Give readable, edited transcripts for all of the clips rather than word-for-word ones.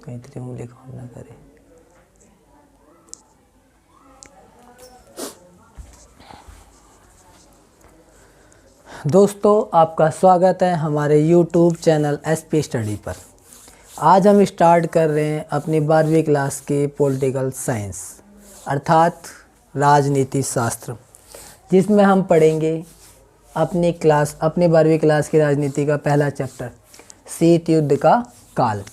कहीं त्रिउंगली काम ना करे। दोस्तों, आपका स्वागत है हमारे YouTube चैनल SP स्टडी पर। आज हम स्टार्ट कर रहे हैं अपनी 12वीं क्लास के पॉलिटिकल साइंस अर्थात राजनीति शास्त्र, जिसमें हम पढ़ेंगे अपनी 12वीं क्लास की राजनीति का पहला चैप्टर शीत युद्ध का काल।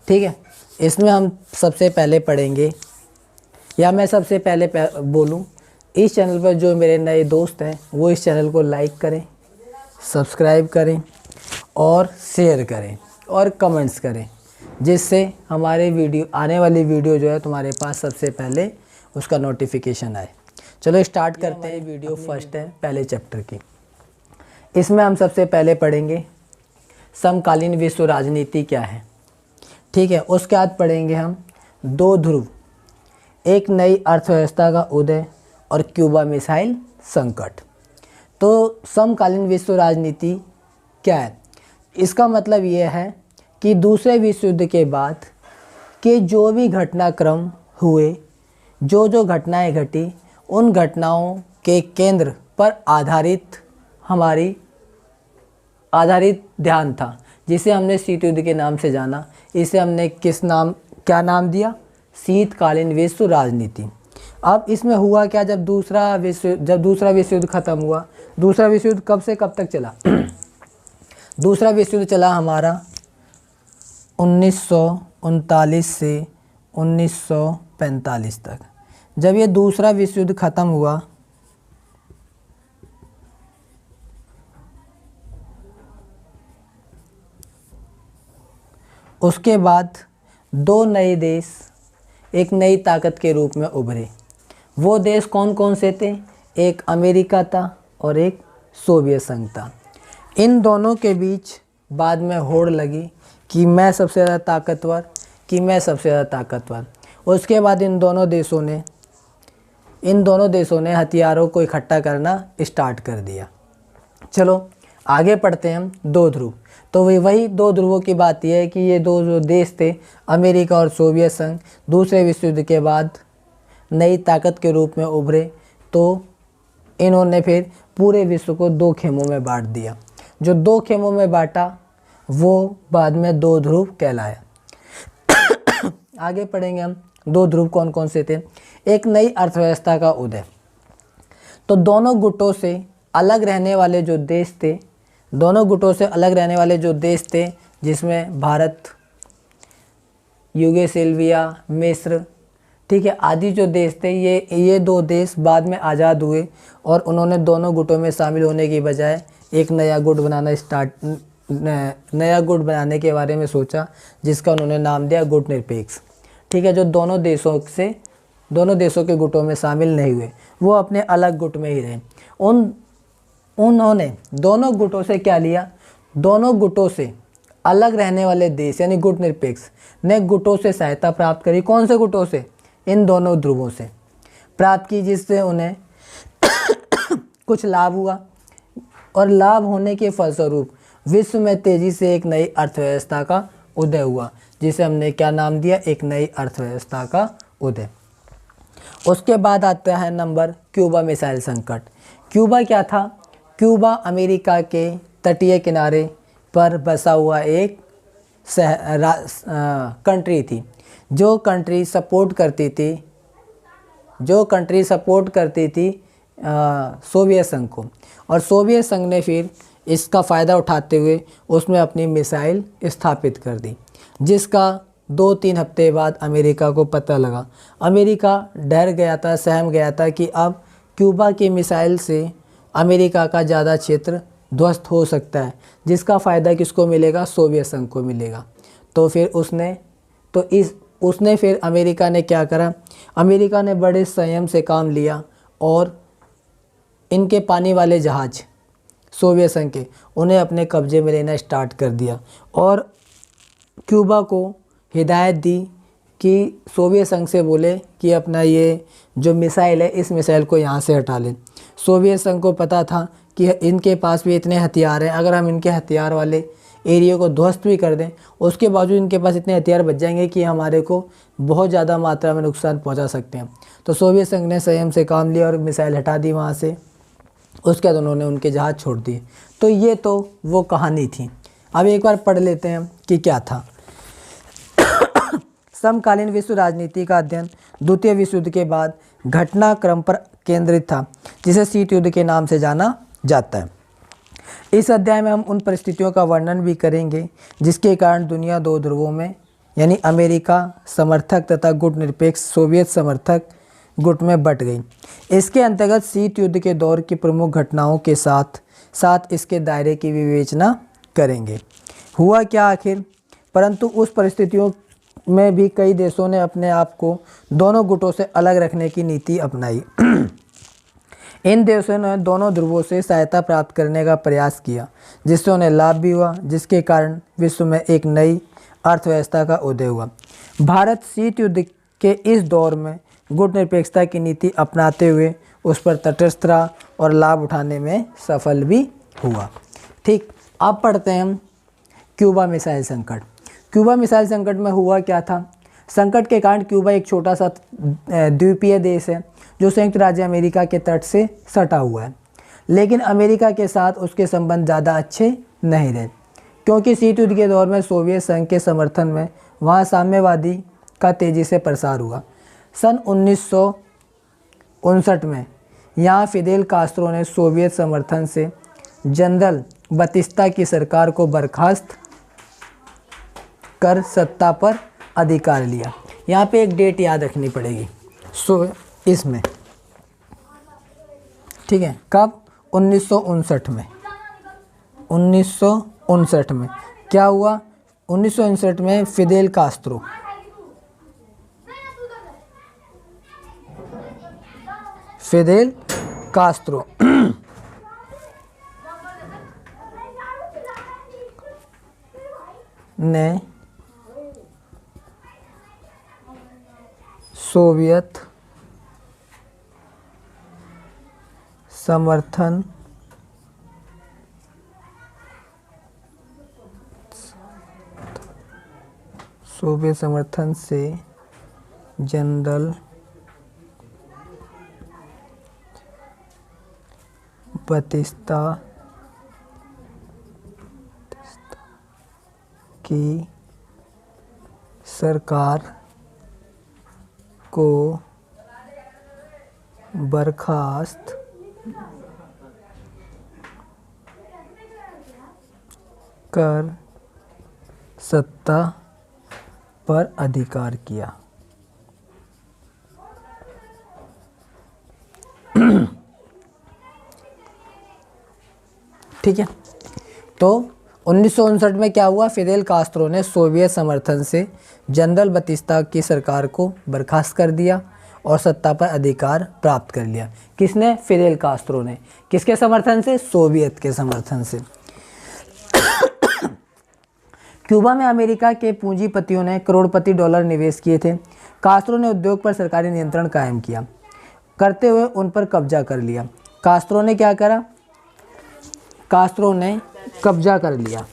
ठीक है, इसमें हम सबसे पहले पढ़ेंगे, या मैं सबसे पहले बोलूं, इस चैनल पर जो मेरे नए दोस्त हैं वो इस चैनल को लाइक करें, सब्सक्राइब करें और शेयर करें और कमेंट्स करें, जिससे हमारे वीडियो आने वाली वीडियो जो है तुम्हारे पास सबसे पहले उसका नोटिफिकेशन आए। चलो स्टार्ट करते हैं। वीडियो फर्स्ट है पहले चैप्टर की। इसमें हम सबसे पहले पढ़ेंगे समकालीन विश्व राजनीति क्या है। ठीक है, उसके बाद पढ़ेंगे हम दो ध्रुव, एक नई अर्थव्यवस्था का उदय और क्यूबा मिसाइल संकट। तो समकालीन विश्व राजनीति क्या है? इसका मतलब ये है कि दूसरे विश्व युद्ध के बाद के जो भी घटनाक्रम हुए, जो घटनाएं घटी, उन घटनाओं के केंद्र पर आधारित ध्यान था, जिसे हमने शीत युद्ध के नाम से जाना। इसे हमने क्या नाम दिया? शीतकालीन विश्व राजनीति। अब इसमें हुआ क्या, जब दूसरा विश्व युद्ध खत्म हुआ। दूसरा विश्व युद्ध कब से कब तक चला? दूसरा विश्व युद्ध चला हमारा 1939 से 1945 तक। जब ये दूसरा विश्व युद्ध खत्म हुआ, उसके बाद दो नए देश एक नई ताकत के रूप में उभरे। वो देश कौन कौन से थे? एक अमेरिका था और एक सोवियत संघ था। इन दोनों के बीच बाद में होड़ लगी कि मैं सबसे ज़्यादा ताकतवर, उसके बाद इन दोनों देशों ने हथियारों को इकट्ठा करना स्टार्ट कर दिया। चलो आगे पढ़ते हैं हम दो ध्रुव। तो वही दो ध्रुवों की बात यह है कि ये दो जो देश थे, अमेरिका और सोवियत संघ, दूसरे विश्व युद्ध के बाद नई ताकत के रूप में उभरे। तो इन्होंने फिर पूरे विश्व को दो खेमों में बांट दिया। जो दो खेमों में बांटा वो बाद में दो ध्रुव कहलाया। आगे पढ़ेंगे हम दो ध्रुव कौन कौन से थे। एक नई अर्थव्यवस्था का उदय। तो दोनों गुटों से अलग रहने वाले जो देश थे, जिसमें भारत, यूगोस्लाविया, मिस्र, ठीक है, आदि जो देश थे, ये दो देश बाद में आज़ाद हुए और उन्होंने दोनों गुटों में शामिल होने की बजाय एक नया गुट बनाने के बारे में सोचा, जिसका उन्होंने नाम दिया गुट निरपेक्ष। ठीक है, जो दोनों देशों के गुटों में शामिल नहीं हुए, वो अपने अलग गुट में ही रहे। उन्होंने दोनों गुटों से क्या लिया? दोनों गुटों से अलग रहने वाले देश यानी गुट निरपेक्ष ने गुटों से सहायता प्राप्त करी। कौन से गुटों से? इन दोनों ध्रुवों से प्राप्त की, जिससे उन्हें कुछ लाभ हुआ और लाभ होने के फलस्वरूप विश्व में तेजी से एक नई अर्थव्यवस्था का उदय हुआ, जिसे हमने क्या नाम दिया? एक नई अर्थव्यवस्था का उदय। उसके बाद आता है नंबर क्यूबा मिसाइल संकट। क्यूबा क्या था? क्यूबा अमेरिका के तटीय किनारे पर बसा हुआ एक कंट्री थी, जो कंट्री सपोर्ट करती थी सोवियत संघ को। और सोवियत संघ ने फिर इसका फ़ायदा उठाते हुए उसमें अपनी मिसाइल स्थापित कर दी, जिसका 2-3 हफ्ते बाद अमेरिका को पता लगा। अमेरिका डर गया था, सहम गया था कि अब क्यूबा की मिसाइल से अमेरिका का ज़्यादा क्षेत्र ध्वस्त हो सकता है, जिसका फ़ायदा किसको मिलेगा? सोवियत संघ को मिलेगा। तो फिर अमेरिका ने क्या करा? अमेरिका ने बड़े संयम से काम लिया और इनके पानी वाले जहाज़ सोवियत संघ के, उन्हें अपने कब्जे में लेना स्टार्ट कर दिया और क्यूबा को हिदायत दी कि सोवियत संघ से बोले कि अपना ये जो मिसाइल है, इस मिसाइल को यहाँ से हटा लें। सोवियत संघ को पता था कि इनके पास भी इतने हथियार हैं, अगर हम इनके हथियार वाले एरिया को ध्वस्त भी कर दें, उसके बावजूद इनके पास इतने हथियार बच जाएंगे कि हमारे को बहुत ज़्यादा मात्रा में नुकसान पहुंचा सकते हैं। तो सोवियत संघ ने संयम से काम लिया और मिसाइल हटा दी वहाँ से। उसके बाद उन्होंने उनके जहाज़ छोड़ दिए। तो ये तो वो कहानी थी। अब एक बार पढ़ लेते हैं कि क्या था। समकालीन विश्व राजनीति का अध्ययन द्वितीय विश्व युद्ध के बाद घटनाक्रम पर केंद्रित था, जिसे शीत युद्ध के नाम से जाना जाता है। इस अध्याय में हम उन परिस्थितियों का वर्णन भी करेंगे जिसके कारण दुनिया दो ध्रुवों में, यानी अमेरिका समर्थक तथा गुट निरपेक्ष सोवियत समर्थक गुट में बट गई। इसके अंतर्गत शीत युद्ध के दौर की प्रमुख घटनाओं के साथ साथ इसके दायरे की विवेचना करेंगे। हुआ क्या आखिर? परंतु उस परिस्थितियों में भी कई देशों ने अपने आप को दोनों गुटों से अलग रखने की नीति अपनाई। इन देशों ने दोनों ध्रुवों से सहायता प्राप्त करने का प्रयास किया, जिससे उन्हें लाभ भी हुआ, जिसके कारण विश्व में एक नई अर्थव्यवस्था का उदय हुआ। भारत शीत युद्ध के इस दौर में गुट निरपेक्षता की नीति अपनाते हुए उस पर तटस्थ रहा और लाभ उठाने में सफल भी हुआ। ठीक, अब पढ़ते हैं हम क्यूबा मिसाइल संकट। क्यूबा मिसाइल संकट में हुआ क्या था? संकट के कारण क्यूबा एक छोटा सा द्वीपीय देश है जो संयुक्त राज्य अमेरिका के तट से सटा हुआ है, लेकिन अमेरिका के साथ उसके संबंध ज़्यादा अच्छे नहीं रहे, क्योंकि शीत युद्ध के दौर में सोवियत संघ के समर्थन में वहाँ साम्यवादी का तेज़ी से प्रसार हुआ। सन 1959 में यहाँ फिदेल कास्त्रो ने सोवियत समर्थन से जनरल बतिस्ता की सरकार को बर्खास्त कर सत्ता पर अधिकार लिया। यहाँ पे एक डेट याद रखनी पड़ेगी। इसमें ठीक है, कब? 1959 में। 1959 में क्या हुआ? 1959 में फिदेल कास्त्रो ने सोवियत समर्थन से जनरल बतिस्ता की सरकार को बर्खास्त कर सत्ता पर अधिकार किया। ठीक है, तो 1959 में क्या हुआ? फिदेल कास्त्रो ने सोवियत समर्थन से जनरल बतिस्ता की सरकार को बर्खास्त कर दिया और सत्ता पर अधिकार प्राप्त कर लिया। किसने? फिदेल कास्त्रो ने। किसके समर्थन से? सोवियत के समर्थन से। क्यूबा में अमेरिका के पूंजीपतियों ने करोड़पति डॉलर निवेश किए थे। कास्त्रो ने उद्योग पर सरकारी नियंत्रण कायम किया, करते हुए उन पर कब्जा कर लिया। कास्त्रो ने क्या करा? कास्त्रो ने कब्जा कर लिया।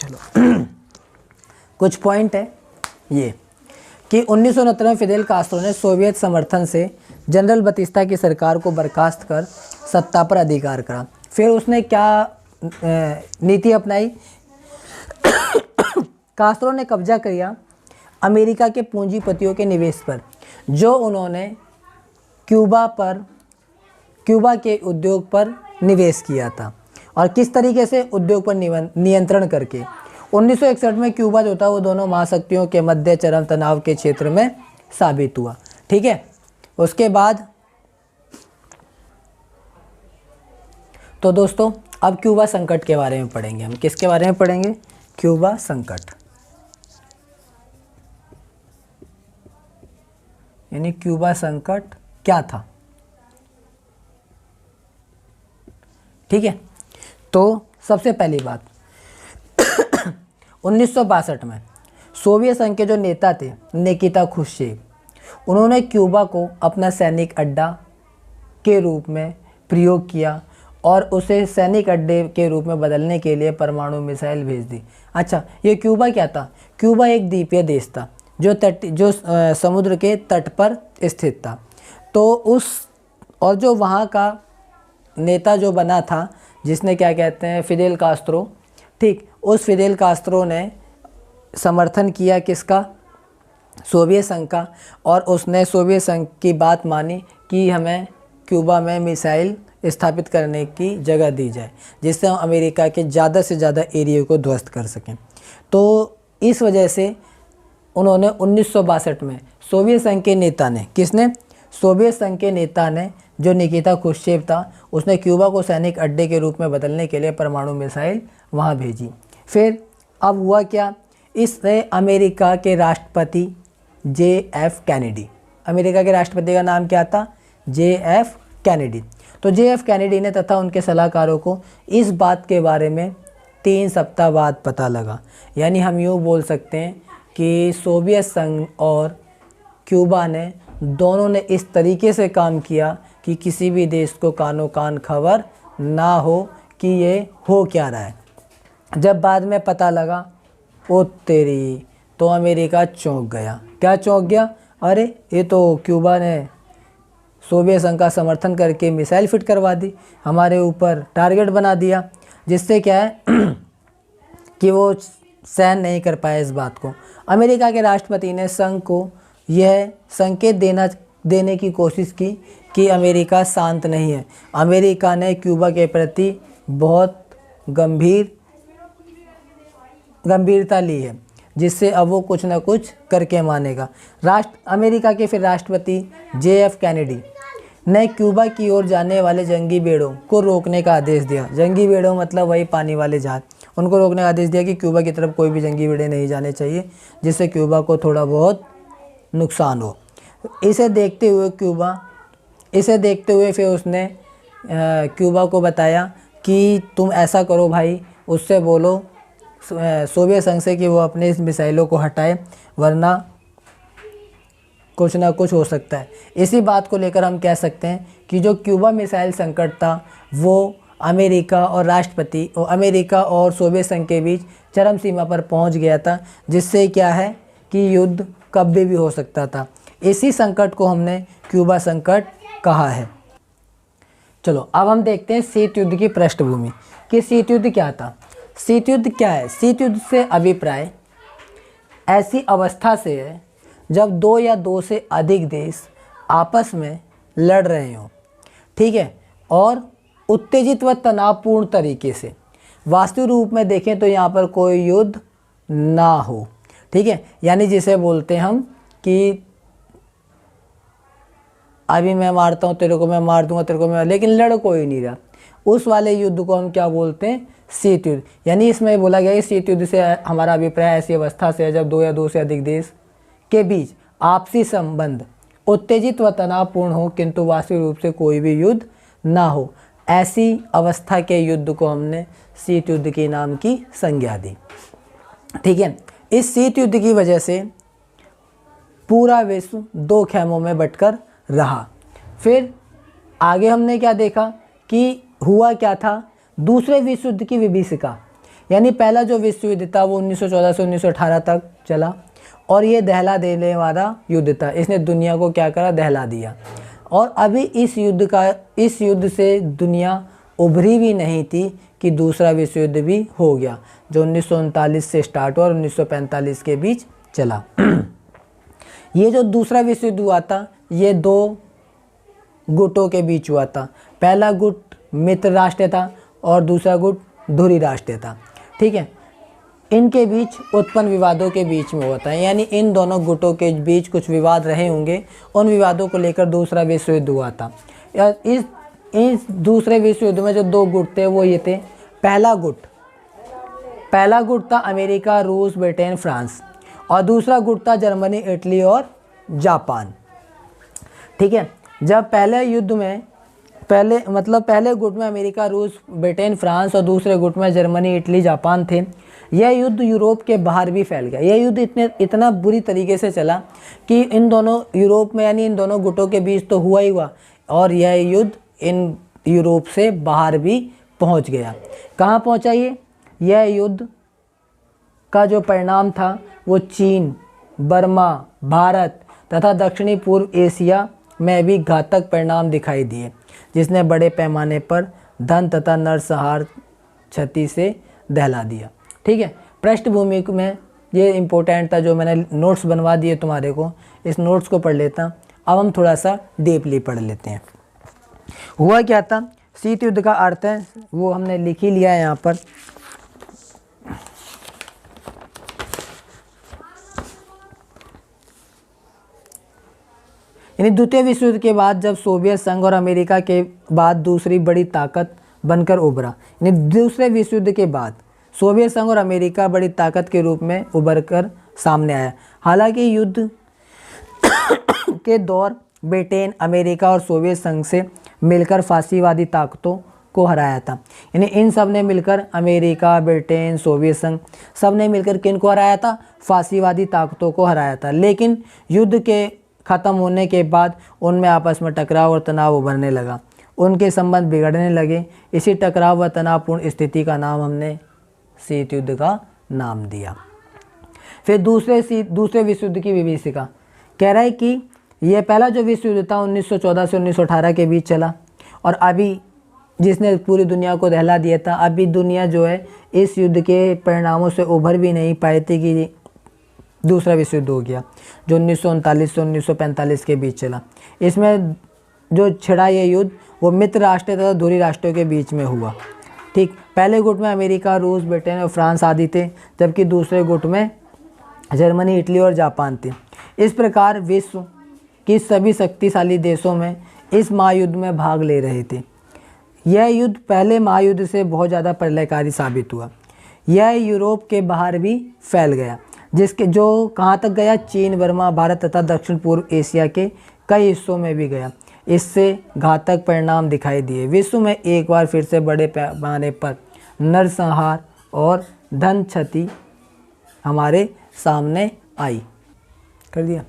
चलो कुछ पॉइंट है ये कि 1969 में फिदेल कास्ट्रो ने सोवियत समर्थन से जनरल बतिस्ता की सरकार को बर्खास्त कर सत्ता पर अधिकार करा। फिर उसने क्या नीति अपनाई? कास्ट्रो ने कब्जा किया अमेरिका के पूंजीपतियों के निवेश पर, जो उन्होंने क्यूबा के उद्योग पर निवेश किया था। और किस तरीके से? उद्योग पर नियंत्रण करके। 1961 में क्यूबा जो था वो दोनों महाशक्तियों के मध्य चरम तनाव के क्षेत्र में साबित हुआ। ठीक है, उसके बाद तो दोस्तों अब क्यूबा संकट के बारे में पढ़ेंगे हम। किसके बारे में पढ़ेंगे? क्यूबा संकट, यानी क्यूबा संकट क्या था। ठीक है, तो सबसे पहली बात 1962 में सोवियत संघ के जो नेता थे निकिता क्रुश्चेव, उन्होंने क्यूबा को अपना सैनिक अड्डा के रूप में प्रयोग किया और उसे सैनिक अड्डे के रूप में बदलने के लिए परमाणु मिसाइल भेज दी। अच्छा, ये क्यूबा क्या था? क्यूबा एक द्वीपीय देश था जो समुद्र के तट पर स्थित था। तो जो वहाँ का नेता जो बना था, जिसने क्या कहते हैं फिदेल कास्ट्रो, ठीक, उस फिदेल कास्ट्रो ने समर्थन किया किसका? सोवियत संघ का। और उसने सोवियत संघ की बात मानी कि हमें क्यूबा में मिसाइल स्थापित करने की जगह दी जाए, जिससे हम अमेरिका के ज़्यादा से ज़्यादा एरिया को ध्वस्त कर सकें। तो इस वजह से उन्होंने 1962 में सोवियत संघ के नेता ने, किसने? सोवियत संघ के नेता ने, जो निकिता क्रुश्चेव था, उसने क्यूबा को सैनिक अड्डे के रूप में बदलने के लिए परमाणु मिसाइल वहाँ भेजी। फिर अब हुआ क्या? इससे अमेरिका के राष्ट्रपति JF कैनेडी, अमेरिका के राष्ट्रपति का नाम क्या था? JF Kennedy. तो JF कैनेडी ने तथा उनके सलाहकारों को इस बात के बारे में 3 सप्ताह बाद पता लगा। यानी हम यूँ बोल सकते हैं कि सोवियत संघ और क्यूबा ने दोनों ने इस तरीके से काम किया कि किसी भी देश को कानो कान खबर ना हो कि ये हो क्या रहा है। जब बाद में पता लगा, ओ तेरी, तो अमेरिका चौंक गया। क्या चौंक गया? अरे ये तो क्यूबा ने सोवियत संघ का समर्थन करके मिसाइल फिट करवा दी, हमारे ऊपर टारगेट बना दिया, जिससे क्या है कि वो सहन नहीं कर पाए इस बात को। अमेरिका के राष्ट्रपति ने संघ को यह संकेत देने की कोशिश की कि अमेरिका शांत नहीं है। अमेरिका ने क्यूबा के प्रति बहुत गंभीरता ली है, जिससे अब वो कुछ ना कुछ करके मानेगा। अमेरिका के फिर राष्ट्रपति JF कैनेडी ने क्यूबा की ओर जाने वाले जंगी बेड़ों को रोकने का आदेश दिया। जंगी बेड़ों मतलब वही पानी वाले जहाज, उनको रोकने का आदेश दिया कि क्यूबा की तरफ कोई भी जंगी बेड़े नहीं जाने चाहिए, जिससे क्यूबा को थोड़ा बहुत नुकसान हो। इसे देखते हुए फिर उसने क्यूबा को बताया कि तुम ऐसा करो भाई, उससे बोलो सोवियत संघ से कि वो अपने इस मिसाइलों को हटाए, वरना कुछ ना कुछ हो सकता है। इसी बात को लेकर हम कह सकते हैं कि जो क्यूबा मिसाइल संकट था वो अमेरिका और सोवियत संघ के बीच चरम सीमा पर पहुंच गया था, जिससे क्या है कि युद्ध कभी भी हो सकता था। इसी संकट को हमने क्यूबा संकट कहा है। चलो अब हम देखते हैं शीत युद्ध की पृष्ठभूमि कि शीत युद्ध क्या था। शीत युद्ध क्या है? शीत युद्ध से अभिप्राय ऐसी अवस्था से है जब 2 या 2 से अधिक देश आपस में लड़ रहे हों, ठीक है, और उत्तेजित व तनावपूर्ण तरीके से। वास्तविक रूप में देखें तो यहाँ पर कोई युद्ध ना हो, ठीक है, यानी जिसे बोलते हैं हम कि अभी मैं मारता हूँ तेरे को, मैं मार दूंगा तेरे को, मैं, लेकिन लड़ कोई नहीं रहा, उस वाले युद्ध को हम क्या बोलते हैं? शीत युद्ध। यानी इसमें बोला गया कि शीत युद्ध से हमारा अभिप्राय ऐसी अवस्था से है जब 2 या 2 से अधिक देश के बीच आपसी संबंध उत्तेजित व तनावपूर्ण हो, किंतु वास्तविक रूप से कोई भी युद्ध ना हो। ऐसी अवस्था के युद्ध को हमने शीत युद्ध के नाम की संज्ञा दी, ठीक है। इस शीत युद्ध की वजह से पूरा विश्व 2 खेमों में बंटकर रहा। फिर आगे हमने क्या देखा कि हुआ क्या था? दूसरे विश्व युद्ध की विभीषिका, यानी पहला जो विश्व युद्ध था वो 1914 से 1918 तक चला और ये दहला देने वाला युद्ध था। इसने दुनिया को क्या करा, दहला दिया। और अभी इस युद्ध से दुनिया उभरी भी नहीं थी कि दूसरा विश्व युद्ध भी हो गया, जो 1939 से स्टार्ट हुआ और 1945 के बीच चला। ये जो दूसरा विश्व युद्ध हुआ था ये दो गुटों के बीच हुआ था। पहला गुट मित्र राष्ट्र था और दूसरा गुट धुरी राष्ट्र था। ठीक है, इनके बीच उत्पन्न विवादों के बीच में हुआ था, यानी इन दोनों गुटों के बीच कुछ विवाद रहे होंगे, उन विवादों को लेकर दूसरा विश्व युद्ध हुआ था। इस दूसरे विश्व युद्ध में जो दो गुट थे वो ये थे। पहला गुट था अमेरिका, रूस, ब्रिटेन, फ्रांस, और दूसरा गुट था जर्मनी, इटली और जापान। ठीक है, जब पहले गुट में अमेरिका, रूस, ब्रिटेन, फ्रांस और दूसरे गुट में जर्मनी, इटली, जापान थे। यह युद्ध यूरोप के बाहर भी फैल गया। यह युद्ध इतना बुरी तरीके से चला कि इन दोनों यूरोप में यानी इन दोनों गुटों के बीच तो हुआ ही हुआ, और यह युद्ध इन यूरोप से बाहर भी पहुंच गया। कहाँ पहुंचा ये? यह युद्ध का जो परिणाम था वो चीन, बर्मा, भारत तथा दक्षिणी पूर्व एशिया में भी घातक परिणाम दिखाई दिए, जिसने बड़े पैमाने पर धन तथा नरसंहार क्षति से दहला दिया। ठीक है, पृष्ठभूमि में ये इम्पोर्टेंट था, जो मैंने नोट्स बनवा दिए तुम्हारे को, इस नोट्स को पढ़ लेता। अब हम थोड़ा सा डीपली पढ़ लेते हैं। हुआ क्या था? शीत युद्ध का अर्थ है वो हमने लिख ही लिया है यहाँ पर। यानी द्वितीय विश्व युद्ध के बाद जब सोवियत संघ और अमेरिका के बाद दूसरी बड़ी ताकत बनकर उभरा, यानी दूसरे विश्व युद्ध के बाद सोवियत संघ और अमेरिका बड़ी ताकत के रूप में उभर कर सामने आया। हालांकि युद्ध के दौर ब्रिटेन, अमेरिका और सोवियत संघ से मिलकर फासीवादी ताकतों को हराया था। यानी इन सब ने मिलकर, अमेरिका, ब्रिटेन, सोवियत संघ, सब ने मिलकर किन को हराया था? फासीवादी ताकतों को हराया था। लेकिन युद्ध के ख़त्म होने के बाद उनमें आपस में टकराव और तनाव उभरने लगा, उनके संबंध बिगड़ने लगे। इसी टकराव व तनावपूर्ण स्थिति का नाम हमने शीत युद्ध का नाम दिया। फिर दूसरे विश्व युद्ध की विभीषिका कह रहा है कि यह पहला जो विश्व युद्ध था 1914 से 1918 के बीच चला, और अभी जिसने पूरी दुनिया को दहला दिया था। अभी दुनिया जो है इस युद्ध के परिणामों से उभर भी नहीं पाई थी कि दूसरा विश्व युद्ध हो गया, जो 1939 से 1945 के बीच चला। इसमें जो छिड़ा ये युद्ध वो मित्र राष्ट्र तथा धुरी राष्ट्रों के बीच में हुआ। ठीक, पहले गुट में अमेरिका, रूस, ब्रिटेन और फ्रांस आदि थे, जबकि दूसरे गुट में जर्मनी, इटली और जापान थे। इस प्रकार विश्व के सभी शक्तिशाली देशों में इस महायुद्ध में भाग ले रहे थे। यह युद्ध पहले महायुद्ध से बहुत ज़्यादा प्रलयकारी साबित हुआ। यह यूरोप के बाहर भी फैल गया, जिसके जो कहाँ तक गया? चीन, बर्मा, भारत तथा दक्षिण पूर्व एशिया के कई हिस्सों में भी गया। इससे घातक परिणाम दिखाई दिए। विश्व में एक बार फिर से बड़े पैमाने पर नरसंहार और धन क्षति हमारे सामने आई। कर दिया।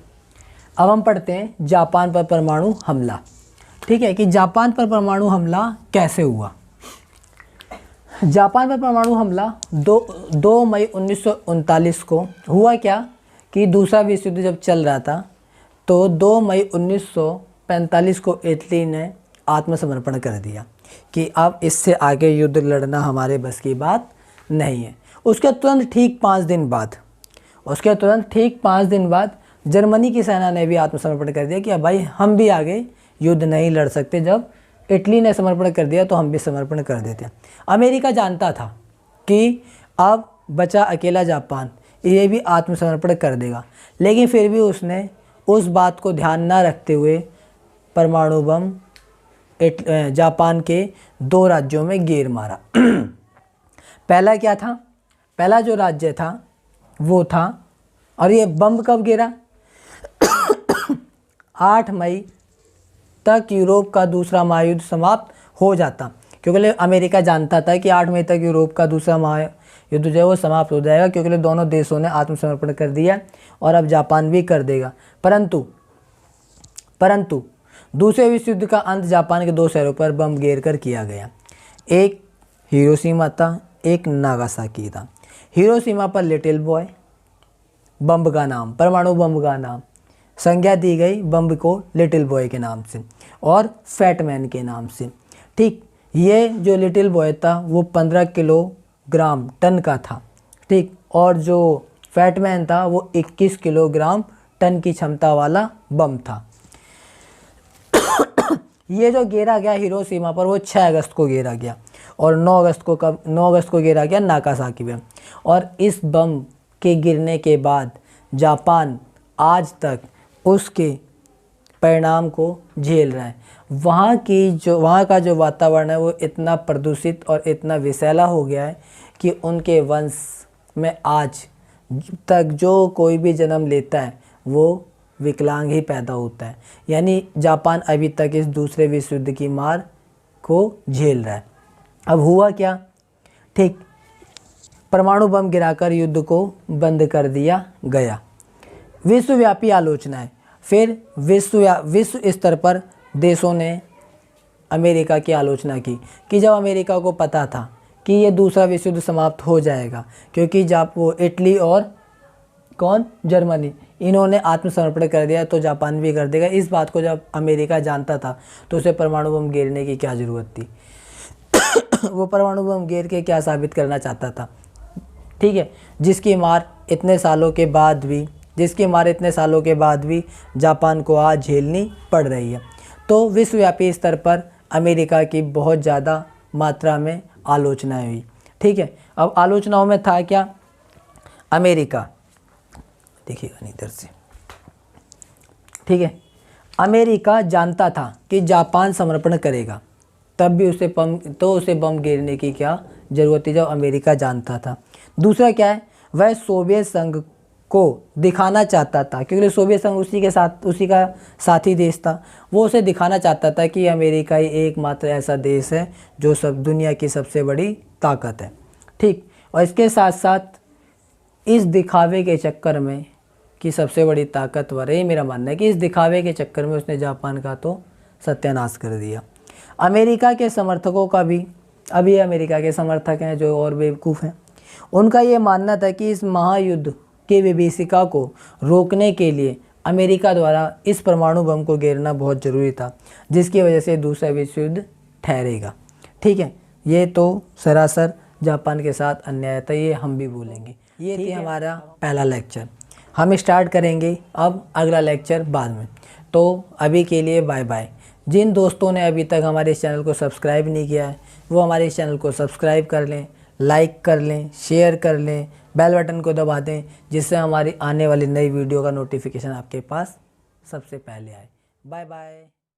अब हम पढ़ते हैं जापान पर परमाणु हमला। ठीक है, कि जापान पर परमाणु हमला कैसे हुआ। जापान पर परमाणु हमला 2 मई 1939 को हुआ। क्या कि दूसरा विश्व युद्ध जब चल रहा था तो 2 मई 1945 को इटली ने आत्मसमर्पण कर दिया कि अब इससे आगे युद्ध लड़ना हमारे बस की बात नहीं है। उसके तुरंत ठीक 5 दिन बाद जर्मनी की सेना ने भी आत्मसमर्पण कर दिया कि अब भाई हम भी आगे युद्ध नहीं लड़ सकते। जब इटली ने समर्पण कर दिया तो हम भी समर्पण कर देते हैं। अमेरिका जानता था कि अब बचा अकेला जापान, ये भी आत्मसमर्पण कर देगा, लेकिन फिर भी उसने उस बात को ध्यान न रखते हुए परमाणु बम जापान के 2 राज्यों में गिर मारा। पहला क्या था? पहला जो राज्य था वो था, और ये बम कब गिरा? 8 मई तक यूरोप का दूसरा महायुद्ध समाप्त हो जाता, क्योंकि अमेरिका जानता था कि 8 मई तक यूरोप का दूसरा महायुद्ध जो है वो समाप्त हो जाएगा, क्योंकि दोनों देशों ने आत्मसमर्पण कर दिया और अब जापान भी कर देगा। परंतु दूसरे विश्व युद्ध का अंत जापान के 2 शहरों पर बम गिर कर किया गया। एक हिरोशिमा था, एक नागासाकी था। हिरोशिमा पर लिटिल बॉय, बम का नाम, परमाणु बम का नाम, संज्ञा दी गई बम को लिटिल बॉय के नाम से और फैट मैन के नाम से। ठीक, ये जो लिटिल बॉय था वो 15 किलोग्राम टन का था। ठीक, और जो फैट मैन था वो 21 किलोग्राम टन की क्षमता वाला बम था। ये जो गिरा गया हिरोशिमा पर वो 6 अगस्त को गिरा गया और 9 अगस्त को गिरा गया नागासाकी में। और इस बम के गिरने के बाद जापान आज तक उसके परिणाम को झेल रहा है। वहाँ का जो वातावरण है वो इतना प्रदूषित और इतना विषैला हो गया है कि उनके वंश में आज तक जो कोई भी जन्म लेता है वो विकलांग ही पैदा होता है। यानी जापान अभी तक इस दूसरे विश्व युद्ध की मार को झेल रहा है। अब हुआ क्या? ठीक, परमाणु बम गिराकर युद्ध को बंद कर दिया गया। विश्वव्यापी आलोचनाएं। फिर विश्व स्तर पर देशों ने अमेरिका की आलोचना की कि जब अमेरिका को पता था कि ये दूसरा विश्व युद्ध समाप्त हो जाएगा, क्योंकि जब वो इटली और जर्मनी इन्होंने आत्मसमर्पण कर दिया तो जापान भी कर देगा। इस बात को जब अमेरिका जानता था तो उसे परमाणु बम गिरने की क्या ज़रूरत थी? वो परमाणु बम गिर के क्या साबित करना चाहता था? ठीक है, जिसकी मार इतने सालों के बाद भी जापान को आज झेलनी पड़ रही है। तो विश्वव्यापी स्तर पर अमेरिका की बहुत ज़्यादा मात्रा में आलोचनाएं हुई। ठीक है, अब आलोचनाओं में था क्या? अमेरिका, देखिएगा इधर से, ठीक है, अमेरिका जानता था कि जापान समर्पण करेगा, तब भी उसे बम गिरने की क्या ज़रूरत थी जब अमेरिका जानता था। दूसरा क्या है? वह सोवियत संघ को दिखाना चाहता था, क्योंकि सोवियत संघ उसी का साथी देश था। वो उसे दिखाना चाहता था कि अमेरिका ही एकमात्र ऐसा देश है जो दुनिया की सबसे बड़ी ताकत है। ठीक, और इसके साथ साथ इस दिखावे के चक्कर में कि सबसे बड़ी ताकतवर है, मेरा मानना है कि इस दिखावे के चक्कर में उसने जापान का तो सत्यानाश कर दिया। अमेरिका के समर्थकों का भी, अभी अमेरिका के समर्थक हैं जो और बेवकूफ़ हैं, उनका ये मानना था कि इस महायुद्ध की विभीषिका को रोकने के लिए अमेरिका द्वारा इस परमाणु बम को गिरना बहुत ज़रूरी था, जिसकी वजह से दूसरा विश्व युद्ध ठहरेगा। ठीक है, ये तो सरासर जापान के साथ अन्याय था, ये हम भी बोलेंगे। ये थी हमारा पहला लेक्चर। हम स्टार्ट करेंगे अब अगला लेक्चर बाद में। तो अभी के लिए बाय बाय। जिन दोस्तों ने अभी तक हमारे इस चैनल को सब्सक्राइब नहीं किया है वो हमारे इस चैनल को सब्सक्राइब कर लें, लाइक कर लें, शेयर कर लें, बेल बटन को दबा दें, जिससे हमारी आने वाली नई वीडियो का नोटिफिकेशन आपके पास सबसे पहले आए। Bye bye.